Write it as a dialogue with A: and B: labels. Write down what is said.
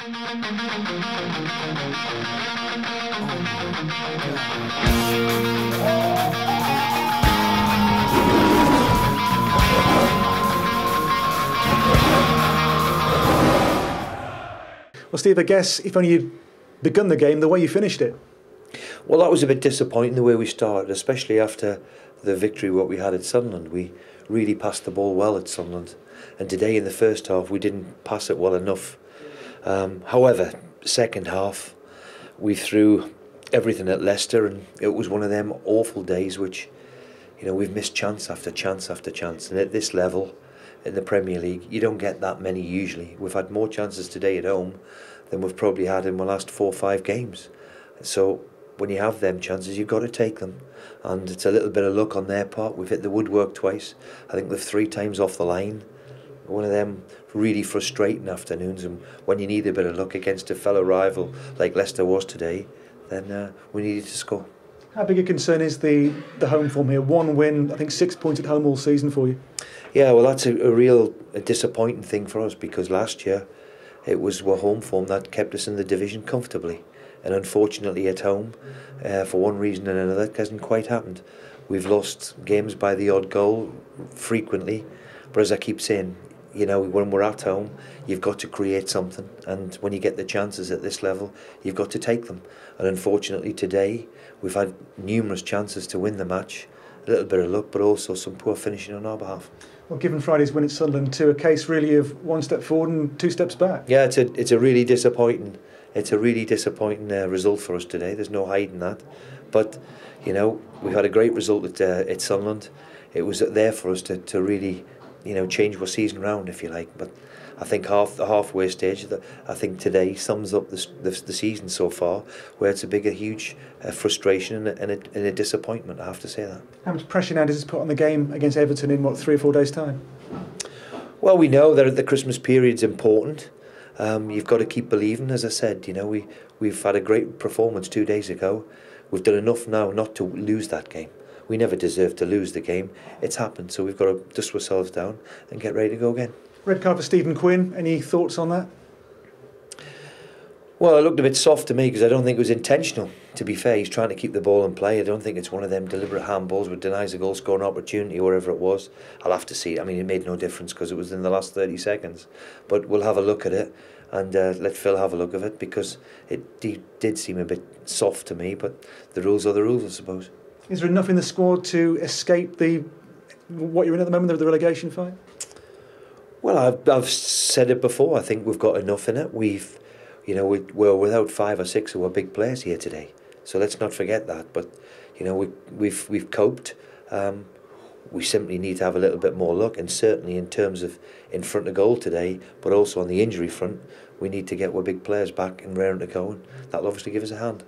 A: Well, Steve, I guess if only you'd begun the game the way you finished it.
B: Well, that was a bit disappointing the way we started, especially after the victory what we had at Sunderland. We really passed the ball well at Sunderland, and today in the first half we didn't pass it well enough. However, second half we threw everything at Leicester, and it was one of them awful days which, you know, we've missed chance after chance after chance, and at this level in the Premier League you don't get that many usually. We've had more chances today at home than we've probably had in the last 4 or 5 games. So when you have them chances, you've got to take them, and it's a little bit of luck on their part. We've hit the woodwork twice. I think they've 3 times off the line. One of them really frustrating afternoons, and when you need a bit of luck against a fellow rival like Leicester was today, then we needed to score.
A: How big a concern is the home form here? 1 win, I think 6 points at home all season for you.
B: Yeah, well, that's a real disappointing thing for us, because last year it was our home form that kept us in the division comfortably, and unfortunately at home, for one reason and another, it hasn't quite happened. We've lost games by the odd goal frequently, but as I keep saying, you know, when we're at home, you've got to create something, and when you get the chances at this level, you've got to take them. And unfortunately today, we've had numerous chances to win the match, a little bit of luck, but also some poor finishing on our behalf.
A: Well, given Friday's win at Sunderland too, a case really of 1 step forward and 2 steps back.
B: Yeah, it's a really disappointing result for us today. There's no hiding that, but you know, we've had a great result at Sunderland. It was there for us to really, you know, change our season round, if you like. But I think the halfway stage, I think today sums up the season so far, where it's a huge frustration and a disappointment. I have to say that.
A: How much pressure now does this put on the game against Everton in 3 or 4 days' time?
B: Well, we know that the Christmas period's important. You've got to keep believing, as I said. You know, we've had a great performance 2 days ago. We've done enough now not to lose that game. We never deserved to lose the game. It's happened, so we've got to dust ourselves down and get ready to go again.
A: Red card for Stephen Quinn. Any thoughts on that?
B: Well, it looked a bit soft to me, because I don't think it was intentional. To be fair, he's trying to keep the ball in play. I don't think it's one of them deliberate handballs which denies a goal scoring opportunity or whatever it was. I'll have to see. I mean, it made no difference because it was in the last 30 seconds. But we'll have a look at it, and let Phil have a look at it, because it did seem a bit soft to me. But the rules are the rules, I suppose.
A: Is there enough in the squad to escape what you're in at the moment, the relegation fight?
B: Well, I've said it before. I think we've got enough in it. We're without 5 or 6 of our big players here today, so let's not forget that. But you know, we've coped. We simply need to have a little bit more luck, and certainly in terms of in front of goal today, but also on the injury front, we need to get our big players back and raring to go, and that'll obviously give us a hand.